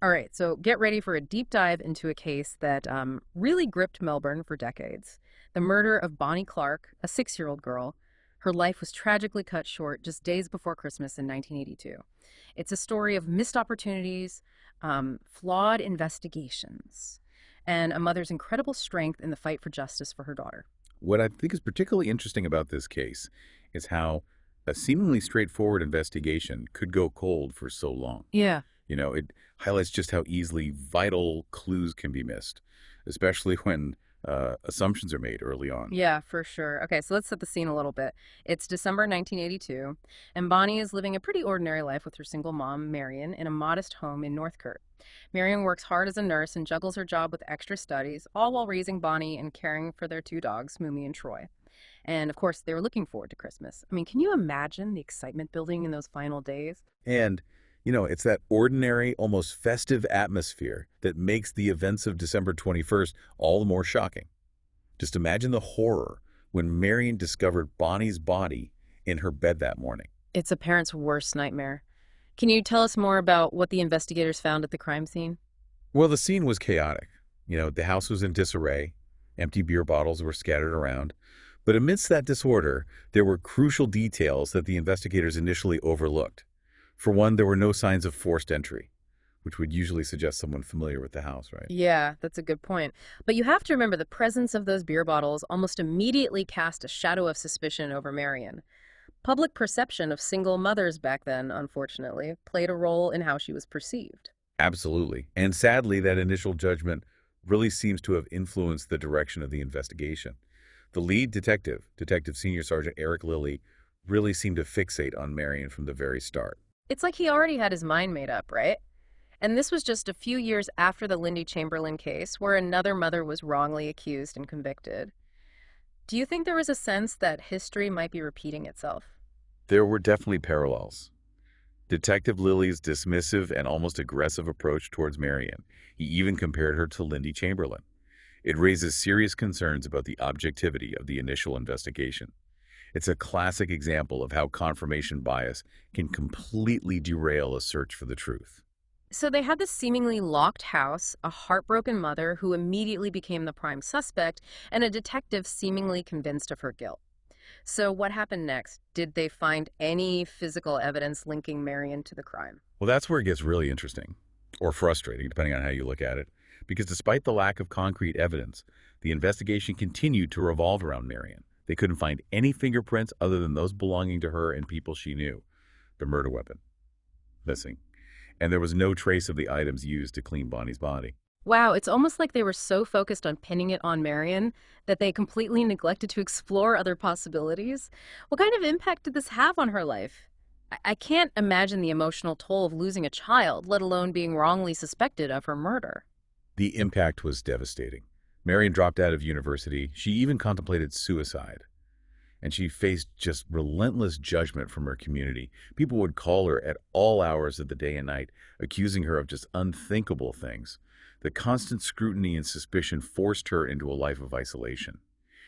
All right, so get ready for a deep dive into a case that really gripped Melbourne for decades. The murder of Bonnie Clark, a 6-year-old girl. Her life was tragically cut short just days before Christmas in 1982. It's a story of missed opportunities, flawed investigations, and a mother's incredible strength in the fight for justice for her daughter. What I think is particularly interesting about this case is how a seemingly straightforward investigation could go cold for so long. Yeah. It highlights just how easily vital clues can be missed, especially when assumptions are made early on. Yeah, for sure. Okay, so let's set the scene a little bit. It's December 1982, and Bonnie is living a pretty ordinary life with her single mom, Marion, in a modest home in Northcote. Marion works hard as a nurse and juggles her job with extra studies, all while raising Bonnie and caring for their 2 dogs, Mumi and Troy. And of course, they were looking forward to Christmas. I mean, can you imagine the excitement building in those final days? And it's that ordinary, almost festive atmosphere that makes the events of December 21st all the more shocking. Just imagine the horror when Marion discovered Bonnie's body in her bed that morning. It's a parent's worst nightmare. Can you tell us more about what the investigators found at the crime scene? Well, the scene was chaotic. The house was in disarray. Empty beer bottles were scattered around. But amidst that disorder, there were crucial details that the investigators initially overlooked. For one, there were no signs of forced entry, which would usually suggest someone familiar with the house, right? Yeah, that's a good point. But you have to remember the presence of those beer bottles almost immediately cast a shadow of suspicion over Marion. Public perception of single mothers back then, unfortunately, played a role in how she was perceived. Absolutely. And sadly, that initial judgment really seems to have influenced the direction of the investigation. The lead detective, Detective Senior Sergeant Eric Lilly, really seemed to fixate on Marion from the very start. It's like he already had his mind made up, right? And this was just a few years after the Lindy Chamberlain case, where another mother was wrongly accused and convicted. Do you think there was a sense that history might be repeating itself? There were definitely parallels. Detective Lilly's dismissive and almost aggressive approach towards Marion, he even compared her to Lindy Chamberlain. It raises serious concerns about the objectivity of the initial investigation. It's a classic example of how confirmation bias can completely derail a search for the truth. So they had this seemingly locked house, a heartbroken mother who immediately became the prime suspect, and a detective seemingly convinced of her guilt. So what happened next? Did they find any physical evidence linking Marion to the crime? Well, that's where it gets really interesting, or frustrating, depending on how you look at it, because despite the lack of concrete evidence, the investigation continued to revolve around Marion. They couldn't find any fingerprints other than those belonging to her and people she knew. The murder weapon, missing. And there was no trace of the items used to clean Bonnie's body. Wow, it's almost like they were so focused on pinning it on Marion that they completely neglected to explore other possibilities. What kind of impact did this have on her life? I can't imagine the emotional toll of losing a child, let alone being wrongly suspected of her murder. The impact was devastating. Marion dropped out of university. She even contemplated suicide. And she faced just relentless judgment from her community. People would call her at all hours of the day and night, accusing her of just unthinkable things. The constant scrutiny and suspicion forced her into a life of isolation.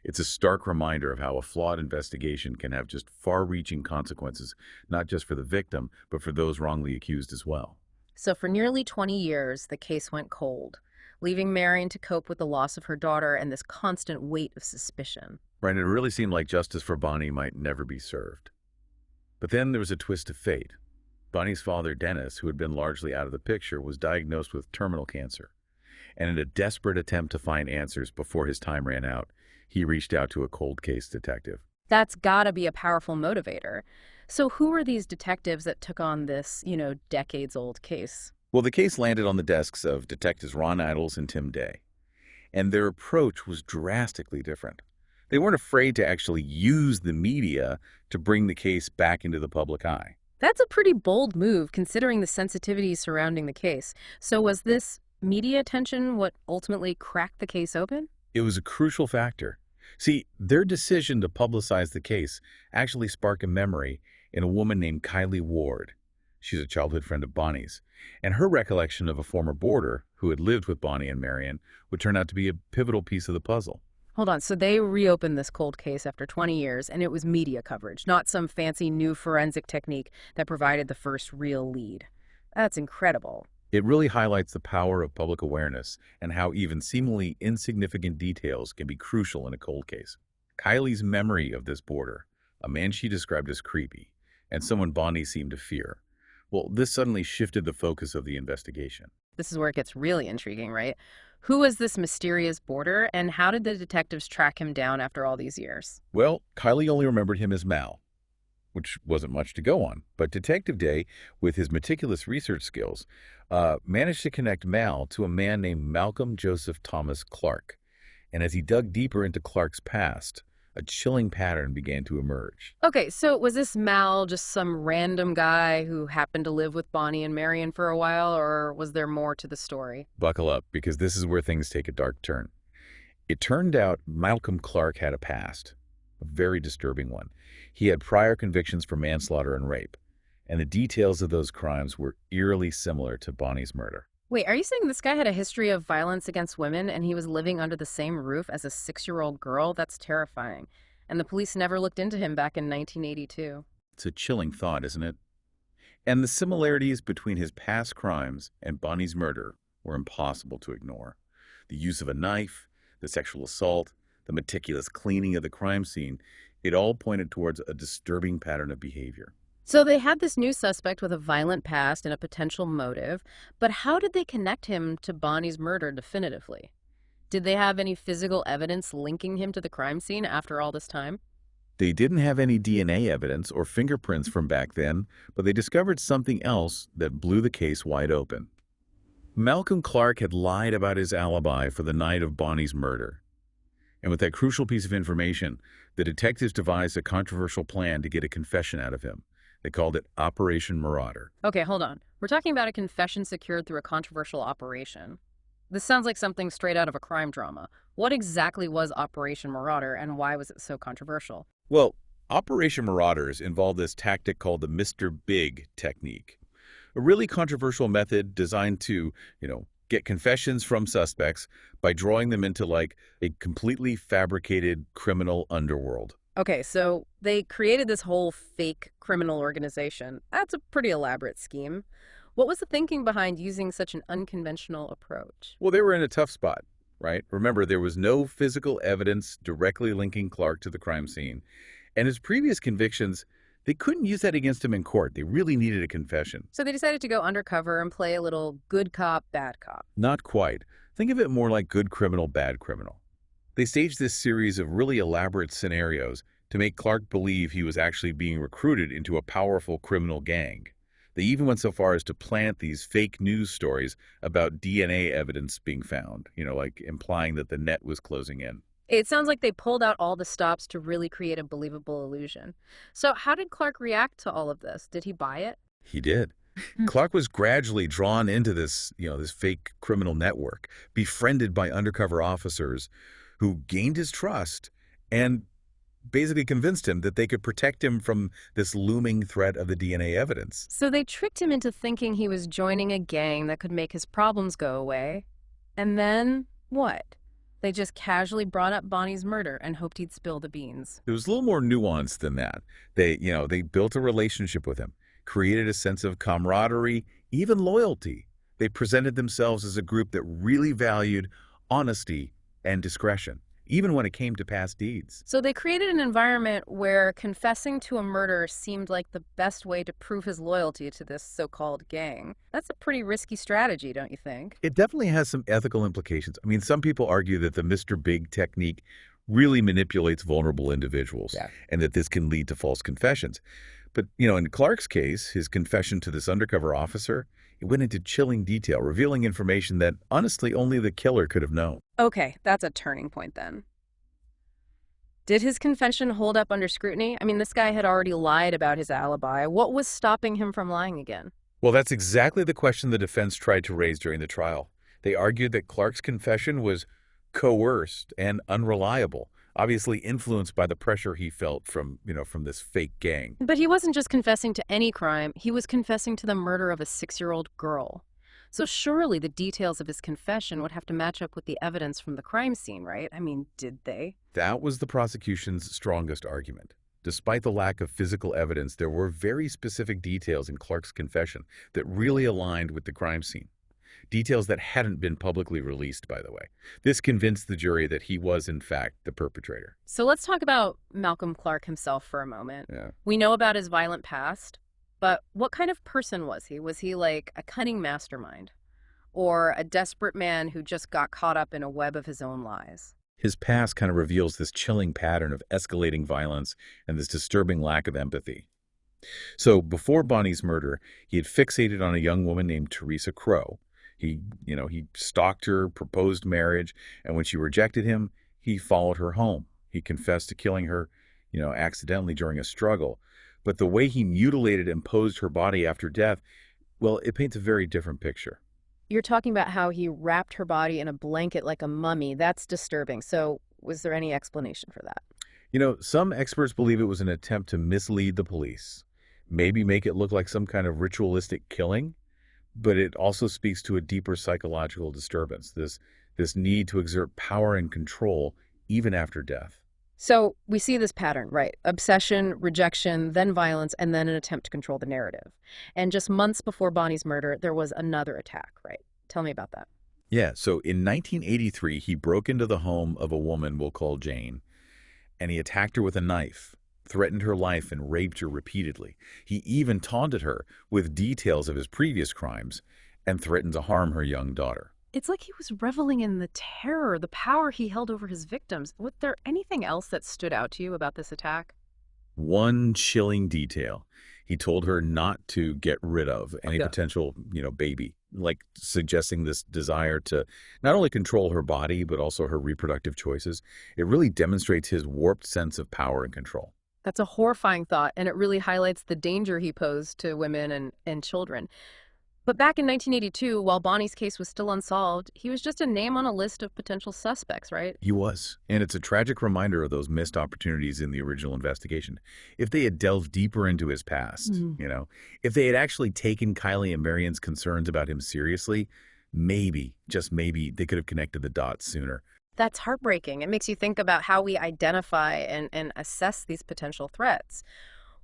It's a stark reminder of how a flawed investigation can have just far-reaching consequences, not just for the victim, but for those wrongly accused as well. So for nearly 20 years, the case went cold, leaving Marion to cope with the loss of her daughter and this constant weight of suspicion. Right, and it really seemed like justice for Bonnie might never be served. But then there was a twist of fate. Bonnie's father, Dennis, who had been largely out of the picture, was diagnosed with terminal cancer. And in a desperate attempt to find answers before his time ran out, he reached out to a cold case detective. That's gotta be a powerful motivator. So who were these detectives that took on this, decades-old case? Well, the case landed on the desks of detectives Ron Idles and Tim Day. And their approach was drastically different. They weren't afraid to actually use the media to bring the case back into the public eye. That's a pretty bold move considering the sensitivities surrounding the case. So was this media attention what ultimately cracked the case open? It was a crucial factor. See, their decision to publicize the case actually sparked a memory in a woman named Kylie Ward. She's a childhood friend of Bonnie's. And her recollection of a former boarder who had lived with Bonnie and Marion would turn out to be a pivotal piece of the puzzle. Hold on, so they reopened this cold case after 20 years, and it was media coverage, not some fancy new forensic technique that provided the first real lead. That's incredible. It really highlights the power of public awareness and how even seemingly insignificant details can be crucial in a cold case. Kylie's memory of this boarder, a man she described as creepy, and someone Bonnie seemed to fear. Well, this suddenly shifted the focus of the investigation. This is where it gets really intriguing, right? Who was this mysterious boarder, and how did the detectives track him down after all these years? Well, Kylie only remembered him as Mal, which wasn't much to go on. But Detective Day, with his meticulous research skills, managed to connect Mal to a man named Malcolm Joseph Thomas Clark. And as he dug deeper into Clark's past, a chilling pattern began to emerge. Okay, so was this Mal just some random guy who happened to live with Bonnie and Marion for a while, or was there more to the story? Buckle up, because this is where things take a dark turn. It turned out Malcolm Clark had a past, a very disturbing one. He had prior convictions for manslaughter and rape, and the details of those crimes were eerily similar to Bonnie's murder. Wait, are you saying this guy had a history of violence against women and he was living under the same roof as a 6-year-old girl? That's terrifying. And the police never looked into him back in 1982. It's a chilling thought, isn't it? And the similarities between his past crimes and Bonnie's murder were impossible to ignore. The use of a knife, the sexual assault, the meticulous cleaning of the crime scene, it all pointed towards a disturbing pattern of behavior. So they had this new suspect with a violent past and a potential motive, but how did they connect him to Bonnie's murder definitively? Did they have any physical evidence linking him to the crime scene after all this time? They didn't have any DNA evidence or fingerprints from back then, but they discovered something else that blew the case wide open. Malcolm Clark had lied about his alibi for the night of Bonnie's murder. And with that crucial piece of information, the detectives devised a controversial plan to get a confession out of him. They called it Operation Marauder. Okay, hold on. We're talking about a confession secured through a controversial operation. This sounds like something straight out of a crime drama. What exactly was Operation Marauder, and why was it so controversial? Well, Operation Marauders involved this tactic called the Mr. Big technique, a really controversial method designed to, get confessions from suspects by drawing them into like a completely fabricated criminal underworld. Okay, so they created this whole fake criminal organization. That's a pretty elaborate scheme. What was the thinking behind using such an unconventional approach? Well, they were in a tough spot, right? Remember, there was no physical evidence directly linking Clark to the crime scene. And his previous convictions, they couldn't use that against him in court. They really needed a confession. So they decided to go undercover and play a little good cop, bad cop. Not quite. Think of it more like good criminal, bad criminal. They staged this series of really elaborate scenarios to make Clark believe he was actually being recruited into a powerful criminal gang. They even went so far as to plant these fake news stories about DNA evidence being found, like implying that the net was closing in. It sounds like they pulled out all the stops to really create a believable illusion. So how did Clark react to all of this? Did he buy it? He did. Clark was gradually drawn into this fake criminal network, befriended by undercover officers who gained his trust and basically convinced him that they could protect him from this looming threat of the DNA evidence. So they tricked him into thinking he was joining a gang that could make his problems go away. And then what? They just casually brought up Bonnie's murder and hoped he'd spill the beans. It was a little more nuanced than that. They built a relationship with him, created a sense of camaraderie, even loyalty. They presented themselves as a group that really valued honesty and discretion, even when it came to past deeds. So they created an environment where confessing to a murder seemed like the best way to prove his loyalty to this so-called gang. That's a pretty risky strategy, don't you think? It definitely has some ethical implications. I mean, some people argue that the Mr. Big technique really manipulates vulnerable individuals, and that this can lead to false confessions. But, in Clark's case, his confession to this undercover officer, it went into chilling detail, revealing information that, honestly, only the killer could have known. Okay, that's a turning point then. Did his confession hold up under scrutiny? I mean, this guy had already lied about his alibi. What was stopping him from lying again? Well, that's exactly the question the defense tried to raise during the trial. They argued that Clark's confession was coerced and unreliable, obviously influenced by the pressure he felt from this fake gang. But he wasn't just confessing to any crime. He was confessing to the murder of a 6-year-old girl. So surely the details of his confession would have to match up with the evidence from the crime scene, right? I mean, did they? That was the prosecution's strongest argument. Despite the lack of physical evidence, there were very specific details in Clark's confession that really aligned with the crime scene. details that hadn't been publicly released, by the way. This convinced the jury that he was, in fact, the perpetrator. So let's talk about Malcolm Clark himself for a moment. Yeah. We know about his violent past, but what kind of person was he? Was he like a cunning mastermind or a desperate man who just got caught up in a web of his own lies? His past kind of reveals this chilling pattern of escalating violence and this disturbing lack of empathy. So before Bonnie's murder, he had fixated on a young woman named Teresa Crow. He stalked her, proposed marriage, and when she rejected him, he followed her home. He confessed to killing her, accidentally during a struggle. But the way he mutilated and posed her body after death, well, it paints a very different picture. You're talking about how he wrapped her body in a blanket like a mummy. That's disturbing. So was there any explanation for that? Some experts believe it was an attempt to mislead the police, maybe make it look like some kind of ritualistic killing, but it also speaks to a deeper psychological disturbance, this need to exert power and control even after death. So we see this pattern, right? Obsession, rejection, then violence, and then an attempt to control the narrative. And just months before Bonnie's murder, there was another attack, right? Tell me about that. Yeah, so in 1983, he broke into the home of a woman we'll call Jane, and he attacked her with a knife, threatened her life, and raped her repeatedly. He even taunted her with details of his previous crimes and threatened to harm her young daughter. It's like he was reveling in the terror, the power he held over his victims. Was there anything else that stood out to you about this attack? One chilling detail. He told her not to get rid of any Yeah. potential, baby, like suggesting this desire to not only control her body, but also her reproductive choices. It really demonstrates his warped sense of power and control. That's a horrifying thought, and it really highlights the danger he posed to women and children. But back in 1982, while Bonnie's case was still unsolved, he was just a name on a list of potential suspects, right? He was. And it's a tragic reminder of those missed opportunities in the original investigation. If they had delved deeper into his past, if they had actually taken Kylie and Marion's concerns about him seriously, maybe, just maybe, they could have connected the dots sooner. That's heartbreaking. It makes you think about how we identify and assess these potential threats.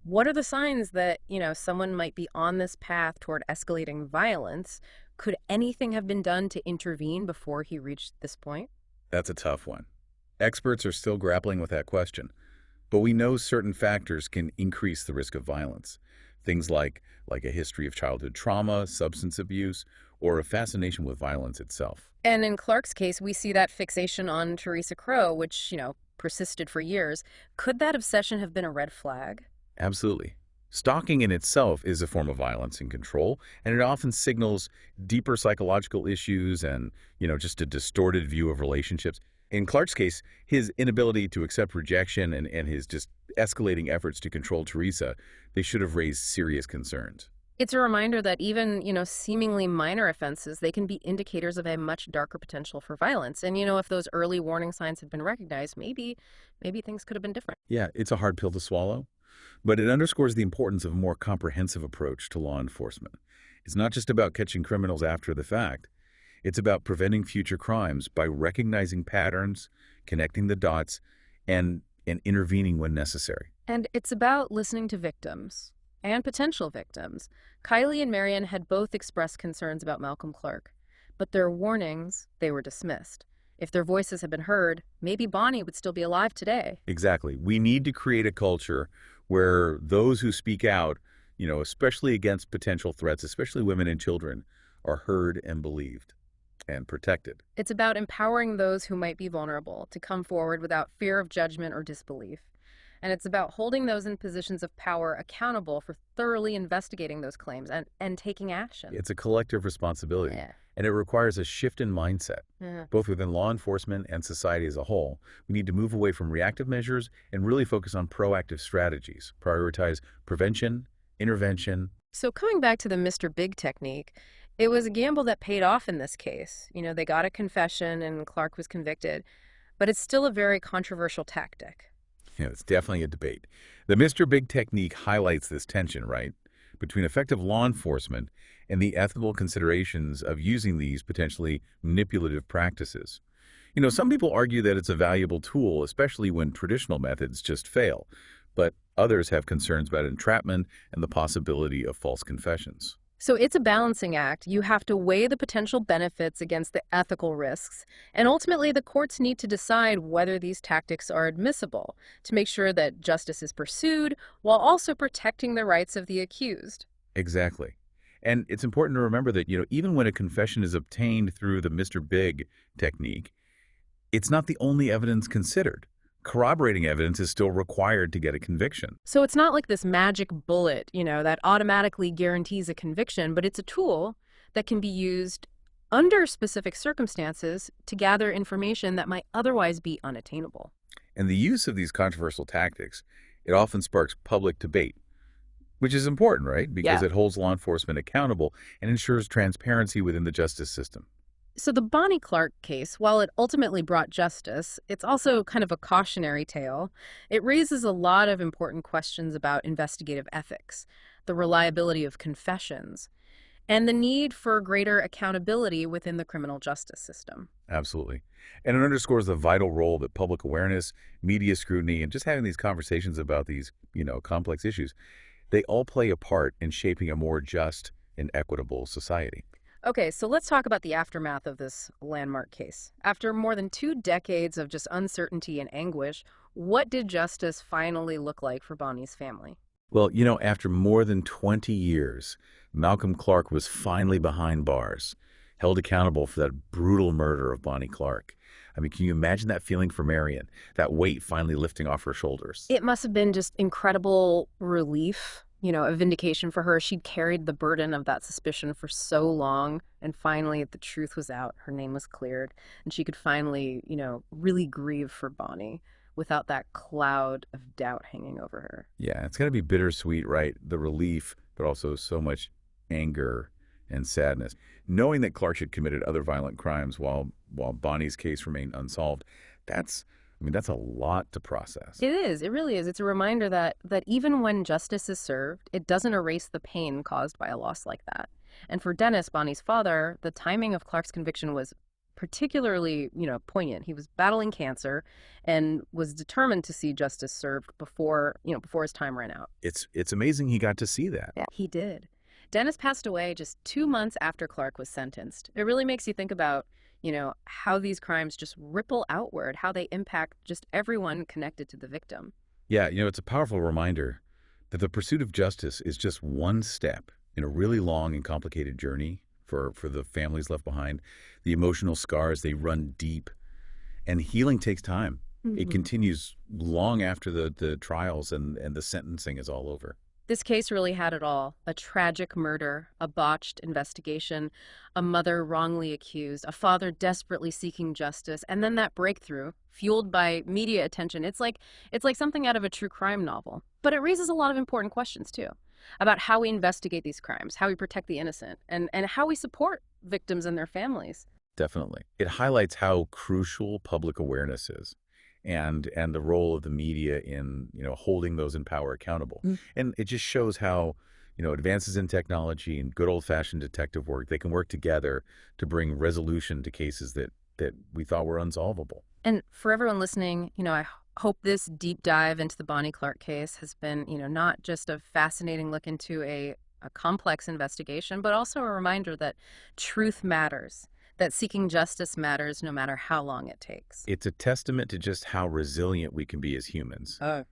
What are the signs that, someone might be on this path toward escalating violence? Could anything have been done to intervene before he reached this point? That's a tough one. Experts are still grappling with that question. But we know certain factors can increase the risk of violence. Things like a history of childhood trauma, substance abuse, or a fascination with violence itself. And in Clark's case, we see that fixation on Teresa Crow, which, persisted for years. Could that obsession have been a red flag? Absolutely. Stalking in itself is a form of violence and control, and it often signals deeper psychological issues and, just a distorted view of relationships. In Clark's case, his inability to accept rejection and his just escalating efforts to control Teresa, they should have raised serious concerns. It's a reminder that even, seemingly minor offenses, they can be indicators of a much darker potential for violence. And, if those early warning signs had been recognized, maybe things could have been different. Yeah, it's a hard pill to swallow, but it underscores the importance of a more comprehensive approach to law enforcement. It's not just about catching criminals after the fact. It's about preventing future crimes by recognizing patterns, connecting the dots, and intervening when necessary. And it's about listening to victims and potential victims. Kylie and Marion had both expressed concerns about Malcolm Clark, but their warnings, they were dismissed. If their voices had been heard, maybe Bonnie would still be alive today. Exactly. We need to create a culture where those who speak out, especially against potential threats, especially women and children, are heard and believed and protected. It's about empowering those who might be vulnerable to come forward without fear of judgment or disbelief. And it's about holding those in positions of power accountable for thoroughly investigating those claims and taking action. It's a collective responsibility, and it requires a shift in mindset, both within law enforcement and society as a whole. We need to move away from reactive measures and really focus on proactive strategies, prioritize prevention, intervention. So coming back to the Mr. Big technique, it was a gamble that paid off in this case. They got a confession and Clark was convicted, but it's still a very controversial tactic. Yeah, it's definitely a debate. The Mr. Big technique highlights this tension, right, between effective law enforcement and the ethical considerations of using these potentially manipulative practices. Some people argue that it's a valuable tool, especially when traditional methods just fail, but others have concerns about entrapment and the possibility of false confessions. So it's a balancing act. You have to weigh the potential benefits against the ethical risks, and ultimately the courts need to decide whether these tactics are admissible to make sure that justice is pursued while also protecting the rights of the accused. Exactly. And it's important to remember that, even when a confession is obtained through the Mr. Big technique, it's not the only evidence considered. Corroborating evidence is still required to get a conviction. So it's not like this magic bullet, that automatically guarantees a conviction, but it's a tool that can be used under specific circumstances to gather information that might otherwise be unattainable. And the use of these controversial tactics, it often sparks public debate, which is important, right? Because Yeah. it holds law enforcement accountable and ensures transparency within the justice system. So the Bonnie Clark case, while it ultimately brought justice, it's also kind of a cautionary tale. It raises a lot of important questions about investigative ethics, the reliability of confessions, and the need for greater accountability within the criminal justice system. Absolutely. And it underscores the vital role that public awareness, media scrutiny, and just having these conversations about these, complex issues, they all play a part in shaping a more just and equitable society. Okay, so let's talk about the aftermath of this landmark case. After more than 2 decades of just uncertainty and anguish, what did justice finally look like for Bonnie's family? Well, after more than 20 years, Malcolm Clark was finally behind bars, held accountable for that brutal murder of Bonnie Clark. I mean, can you imagine that feeling for Marion, that weight finally lifting off her shoulders? It must have been just incredible relief, a vindication for her. She'd carried the burden of that suspicion for so long, and finally the truth was out. Her name was cleared, and she could finally, really grieve for Bonnie without that cloud of doubt hanging over her. Yeah, it's got to be bittersweet, right? The relief, but also so much anger and sadness. Knowing that Clark had committed other violent crimes while Bonnie's case remained unsolved, that's a lot to process. It is. It really is. It's a reminder that even when justice is served, it doesn't erase the pain caused by a loss like that. And for Dennis, Bonnie's father, the timing of Clark's conviction was particularly, poignant. He was battling cancer and was determined to see justice served before his time ran out. It's amazing he got to see that. Yeah. He did. Dennis passed away just 2 months after Clark was sentenced. It really makes you think about, how these crimes just ripple outward, how they impact just everyone connected to the victim. Yeah, it's a powerful reminder that the pursuit of justice is just one step in a really long and complicated journey for the families left behind. The emotional scars, they run deep, and healing takes time. It Mhm. continues long after the trials and the sentencing is all over. This case really had it all: a tragic murder, a botched investigation, a mother wrongly accused, a father desperately seeking justice, and then that breakthrough, fueled by media attention. It's like something out of a true crime novel. But it raises a lot of important questions too, about how we investigate these crimes, how we protect the innocent, and how we support victims and their families. Definitely. It highlights how crucial public awareness is and the role of the media in, holding those in power accountable. Mm. And it just shows how, advances in technology and good old-fashioned detective work, they can work together to bring resolution to cases that we thought were unsolvable. And for everyone listening, I hope this deep dive into the Bonnie Clark case has been, not just a fascinating look into a complex investigation, but also a reminder that truth matters, that seeking justice matters no matter how long it takes. It's a testament to just how resilient we can be as humans, Oh.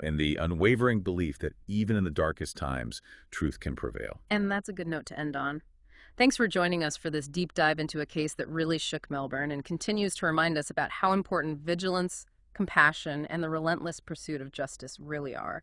and the unwavering belief that even in the darkest times, truth can prevail. And that's a good note to end on. Thanks for joining us for this deep dive into a case that really shook Melbourne and continues to remind us about how important vigilance, compassion, and the relentless pursuit of justice really are.